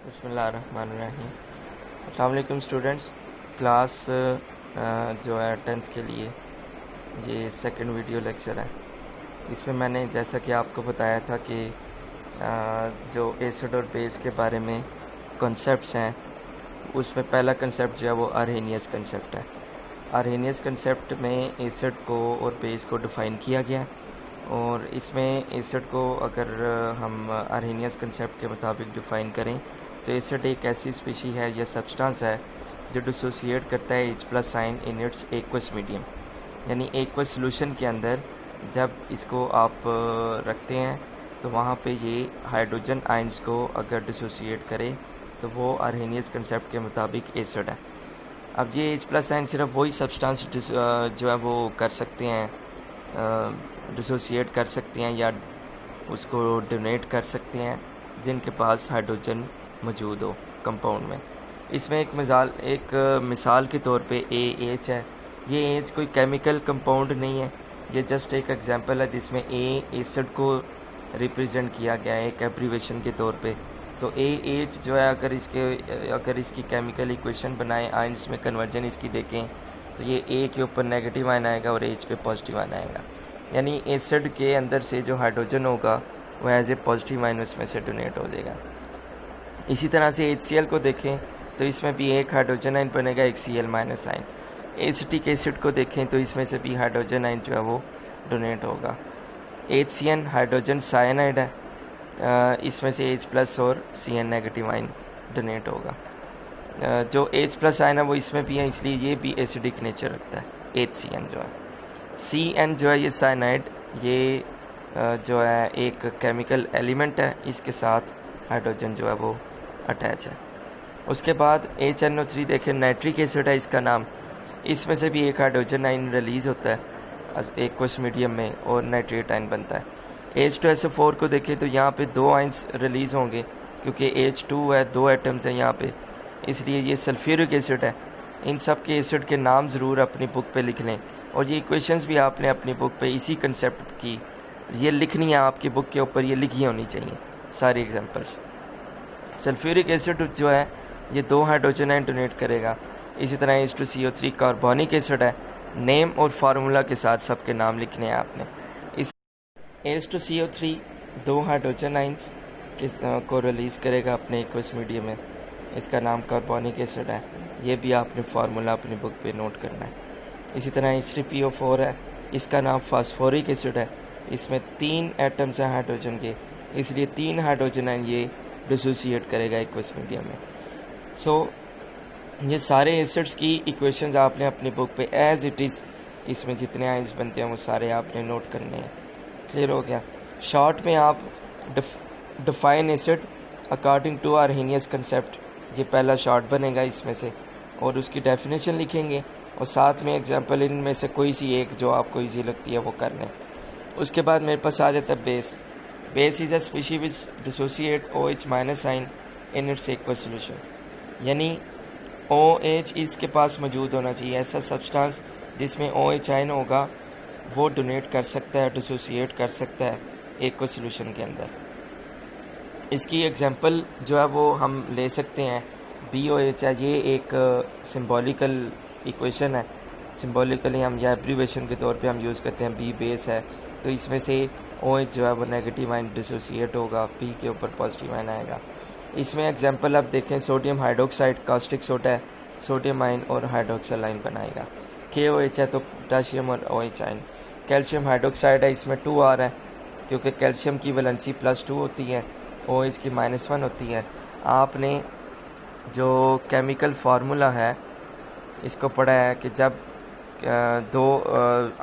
बिस्मिल्लाहिर्रहमानिर्रहीम। अस्सलाम वालेकुम स्टूडेंट्स। क्लास जो है 10th के लिए ये सेकंड वीडियो लेक्चर है। इसमें मैंने जैसा कि आपको बताया था कि जो एसिड और बेस के बारे में कॉन्सेप्ट्स हैं, उसमें पहला कंसेप्ट जो है वो आर्हेनियस कंसेप्ट है। आर्हेनियस कंसेप्ट में एसिड को और बेस को डिफ़ाइन किया गया और इसमें एसिड को अगर हम आर्हेनियस कंसेप्ट के मुताबिक डिफ़ाइन करें तो एसिड एक ऐसी स्पीशी है या सब्सटेंस है जो डिसोसिएट करता है H+ साइन इन इट्स एक्वस मीडियम, यानी एक्वस सॉल्यूशन के अंदर जब इसको आप रखते हैं तो वहाँ पे ये हाइड्रोजन आयंस को अगर डिसोसिएट करे तो वो आर्हेनियस कंसेप्ट के मुताबिक एसिड है। अब ये H+ साइन सिर्फ वही सब्सटेंस जो है वो कर सकते हैं, डिसोसिएट कर सकते हैं या उसको डोनेट कर सकते हैं जिनके पास हाइड्रोजन मौजूद हो कंपाउंड में। इसमें एक मिसाल के तौर पे AH है। ये एच कोई केमिकल कंपाउंड नहीं है, ये जस्ट एक एग्जांपल है जिसमें एसिड को रिप्रेजेंट किया गया है एक एब्रीवेशन के तौर पे। तो AH जो है अगर इसकी केमिकल इक्वेशन बनाएं, आयंस में कन्वर्जन इसकी देखें तो ये A के ऊपर नेगेटिव आयन आएगा और H पे पॉजिटिव आयन आएगा, यानी एसिड के अंदर से जो हाइड्रोजन होगा वो एज ए पॉजिटिव आयन उसमें से डोनेट हो जाएगा। इसी तरह से HCl को देखें तो इसमें भी एक हाइड्रोजन आयन बनेगा, एक Cl- आयन। एसिटिक एसिड को देखें तो इसमें से भी हाइड्रोजन आयन जो है वो डोनेट होगा। HCN हाइड्रोजन साइनाइड है, इसमें से H+ और Cn नेगेटिव आयन डोनेट होगा। जो H+ आयन है वो इसमें भी है, इसलिए ये भी एसिडिक नेचर रखता है। HCN जो है, Cn जो है ये साइनाइड, ये जो है एक केमिकल एलिमेंट है, इसके साथ हाइड्रोजन जो है वो अटैच है। उसके बाद HNO3 देखें, नाइट्रिक एसिड है इसका नाम, इसमें से भी एक हाइड्रोजन आयन रिलीज़ होता है एक्वस मीडियम में और नाइट्रेट आयन बनता है। H2SO4 को देखें तो यहाँ पे 2 आयन्स रिलीज़ होंगे क्योंकि H2 है, 2 एटम्स हैं यहाँ पे, इसलिए ये सल्फ्यूरिक एसिड है। इन सब के एसिड के नाम ज़रूर अपनी बुक पे लिख लें और ये इक्वेशंस भी आपने अपनी बुक पे इसी कंसेप्ट की ये लिखनी है, आपकी बुक के ऊपर ये लिखी होनी चाहिए सारी एग्जांपल्स। सल्फ्यूरिक एसिड जो है ये 2 हाइड्रोजन आयन डोनेट करेगा। इसी तरह H2CO3 कार्बोनिक एसिड है, नेम और फार्मूला के साथ सबके नाम लिखने हैं आपने। इस H2CO3 2 हाइड्रोजन आयंस को रिलीज़ करेगा अपने एक्वस मीडियम में, इसका नाम कार्बोनिक एसिड है, ये भी आपने फार्मूला अपनी बुक पे नोट करना है। इसी तरह H3PO4 है, इसका नाम फास्फोरिक एसिड है, इसमें 3 एटम्स हैं हाइड्रोजन के, इसलिए 3 हाइड्रोजन आयन ये डिसोसिएट करेगा एक्वस मीडियम में। सो ये सारे एसिड्स की इक्वेशंस आपने अपनी बुक पे एज इट इज़, इसमें जितने आयंस बनते हैं वो सारे आपने नोट करने हैं। क्लियर हो गया? शॉर्ट में आप define acid according to Arrhenius concept, ये पहला शॉर्ट बनेगा इसमें से, और उसकी डेफिनेशन लिखेंगे और साथ में एग्जांपल इनमें से कोई सी एक जो आपको इजी लगती है वो कर लें। उसके बाद मेरे पास आ जाता है base. Base is a species which dissociate OH- ion in its aqueous solution, यानी OH इसके पास मौजूद होना चाहिए, ऐसा सब्सटेंस जिसमें OH आयन होगा वो डोनेट कर सकता है, डिसोसिएट कर सकता है एक्वस सॉल्यूशन के अंदर। इसकी एग्जांपल जो है वो हम ले सकते हैं BOH है, ये एक सिंबॉलिकल इक्वेशन है, सिंबॉलिकली हम या एब्रीवेशन के तौर पे हम यूज़ करते हैं। B बेस है तो इसमें से OH जो है वो नेगेटिव आयन डिसोसिएट होगा, P के ऊपर पॉजिटिव आयन आएगा। इसमें एग्जांपल आप देखें, सोडियम हाइड्रोक्साइड कास्टिक सोडा है, सोडियम आयन और हाइड्रोक्सल आयन बनाएगा। KOH है तो पोटाशियम और OH आयन। कैल्शियम हाइड्रोक्साइड है, इसमें 2R है क्योंकि कैल्शियम की वैलेंसी +2 होती है, OH की -1 होती है। आपने जो केमिकल फार्मूला है इसको पढ़ा है कि जब 2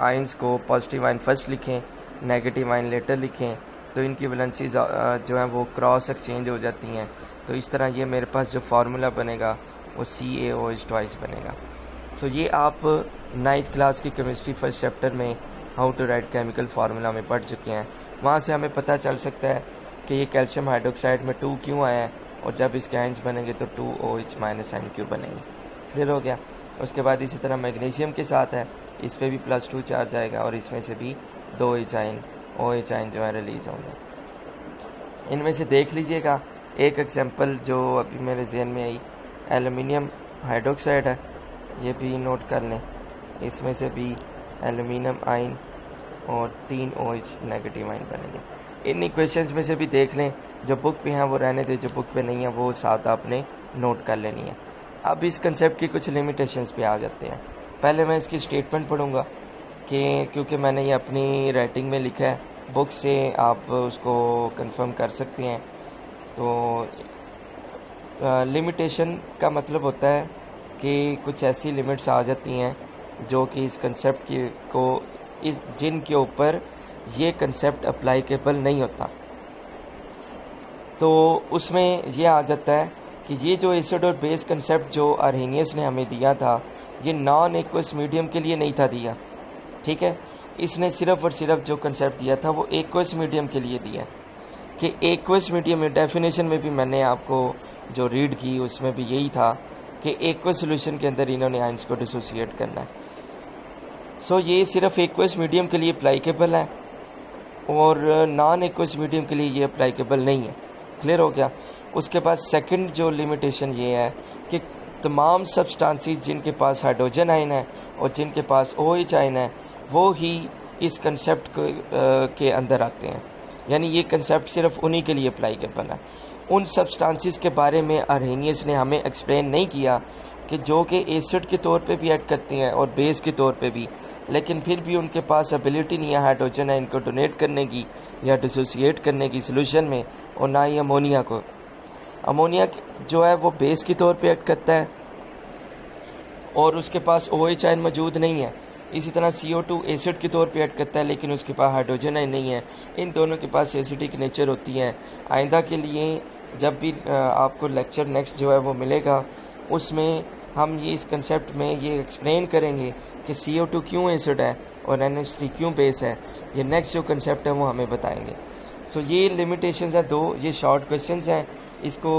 आयंस को पॉजिटिव आयन फर्स्ट लिखें, नेगेटिव आयन लेटर लिखें तो इनकी वैलेंसी जो है वो क्रॉस एक्सचेंज हो जाती हैं। तो इस तरह ये मेरे पास जो फार्मूला बनेगा वो CaOH ट्वाइस बनेगा। सो ये आप 9th क्लास की केमिस्ट्री फर्स्ट चैप्टर में how to write chemical formula में पढ़ चुके हैं। वहाँ से हमें पता चल सकता है कि ये कैल्शियम हाइड्रोक्साइड में 2 क्यों आया है और जब इसके आयंस बनेंगे तो 2OH- आयन क्यों बनेंगे। क्लियर हो गया? उसके बाद इसी तरह मैग्नीशियम के साथ है, इस पर भी +2 चार्ज आएगा और इसमें से भी 2 OH आयन जो है रिलीज़ होंगे। इनमें से देख लीजिएगा एक एग्जांपल जो अभी मेरे जहन में आई, एल्युमिनियम हाइड्रोक्साइड है, ये भी नोट कर लें। इसमें से भी एल्युमिनियम आयन और 3 OH नेगेटिव आयन बनेंगे। इन इक्वेशंस में से भी देख लें, जो बुक पे हैं वो रहने दे, जो बुक पे नहीं है वो साथ आपने नोट कर लेनी है। अब इस कंसेप्ट की कुछ लिमिटेशंस पे आ जाते हैं। पहले मैं इसकी स्टेटमेंट पढ़ूंगा कि क्योंकि मैंने ये अपनी राइटिंग में लिखा है, बुक से आप उसको कंफर्म कर सकते हैं। तो लिमिटेशन का मतलब होता है कि कुछ ऐसी लिमिट्स आ जाती हैं जो कि इस कंसेप्ट की को इस जिनके ऊपर ये कंसेप्ट अप्लाइकेबल नहीं होता। तो उसमें यह आ जाता है कि ये जो एसिड और बेस कंसेप्ट जो आर्हेनियस ने हमें दिया था, ये नॉन एक्वस मीडियम के लिए नहीं था दिया, ठीक है। इसने सिर्फ और सिर्फ जो कंसेप्ट दिया था वो एक्वस मीडियम के लिए दिया कि एक्वस मीडियम में डेफिनेशन में भी मैंने आपको जो रीड की उसमें भी यही था कि एक्वस सॉल्यूशन के अंदर इन्होंने आयंस को डिसोसिएट करना है। सो ये सिर्फ एक्वस मीडियम के लिए अप्लाइकेबल है और नॉन एक्वस मीडियम के लिए ये अप्लाइकेबल नहीं है। क्लियर हो गया। उसके बाद सेकंड जो लिमिटेशन ये है कि तमाम सब्सटेंसेस जिनके पास हाइड्रोजन आयन है और जिनके पास OH आयन है वो ही इस कंसेप्ट के अंदर आते हैं, यानी ये कंसेप्ट सिर्फ उन्हीं के लिए अप्लाइकेबल है। उन सब्सटेंसेस के बारे में आर्हेनियस ने हमें एक्सप्लेन नहीं किया कि जो कि एसिड के तौर पे भी ऐड करते हैं और बेस के तौर पे भी, लेकिन फिर भी उनके पास एबिलिटी नहीं है हाइड्रोजन आयन को डोनेट करने की या डिसोसिएट करने की सोल्यूशन में, और ना ही अमोनिया को। अमोनिया जो है वो बेस के तौर पे ऐड करता है और उसके पास OH आयन मौजूद नहीं है। इसी तरह CO2 एसिड के तौर पे ऐड करता है लेकिन उसके पास हाइड्रोजन आयन नहीं है। इन दोनों के पास एसिडिक नेचर होती है। आइंदा के लिए जब भी आपको लेक्चर नेक्स्ट जो है वो मिलेगा, उसमें हम ये इस कंसेप्ट में ये एक्सप्लेन करेंगे कि CO2 क्यों एसिड है और NH3 क्यों बेस है। ये नेक्स्ट जो कंसेप्ट है वो हमें बताएंगे। सो ये लिमिटेशंस है 2, ये शॉर्ट क्वेश्चंस हैं। इसको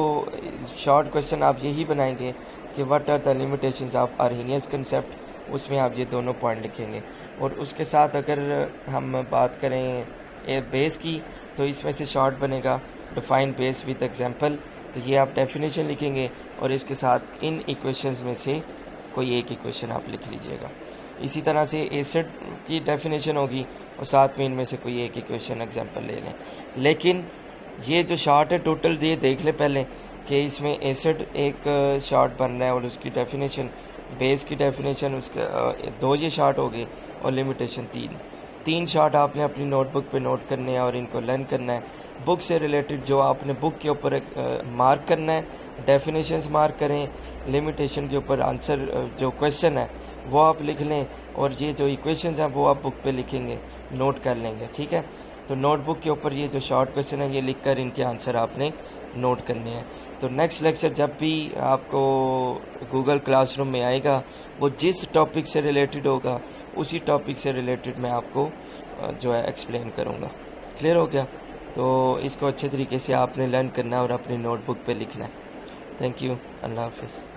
शॉर्ट क्वेश्चन आप यही बनाएंगे कि what are the limitations of Arrhenius concept, उसमें आप ये दोनों पॉइंट लिखेंगे। और उसके साथ अगर हम बात करें बेस की, तो इसमें से शॉर्ट बनेगा डिफाइन बेस विद एग्जांपल। तो ये आप डेफिनेशन लिखेंगे और इसके साथ इन इक्वेशंस में से कोई एक इक्वेशन आप लिख लीजिएगा। इसी तरह से एसिड की डेफिनेशन होगी और साथ में इनमें से कोई एक इक्वेशन एग्जांपल ले लें। लेकिन ये जो शॉर्ट है टोटल ये देख ले पहले कि इसमें एसिड एक शॉर्ट बन रहा है और उसकी डेफिनेशन, बेस की डेफिनेशन, उसके 2 ये शॉर्ट हो गए और लिमिटेशन 3 शॉर्ट आपने अपनी नोटबुक पे नोट करने हैं और इनको लर्न करना है। बुक से रिलेटेड जो आपने बुक के ऊपर मार्क करना है, डेफिनेशंस मार्क करें, लिमिटेशन के ऊपर आंसर जो क्वेश्चन है वो आप लिख लें और ये जो इक्वेशंस हैं वो आप बुक पे लिखेंगे, नोट कर लेंगे, ठीक है। तो नोटबुक के ऊपर ये जो शॉर्ट क्वेश्चन है ये लिखकर इनके आंसर आपने नोट करने हैं। तो नेक्स्ट लेक्चर जब भी आपको गूगल क्लासरूम में आएगा, वो जिस टॉपिक से रिलेटेड होगा उसी टॉपिक से रिलेटेड मैं आपको जो है एक्सप्लेन करूँगा। क्लियर हो गया। तो इसको अच्छे तरीके से आपने लर्न करना है और अपनी नोटबुक पे लिखना है। Thank you. अल्लाह हाफिज़।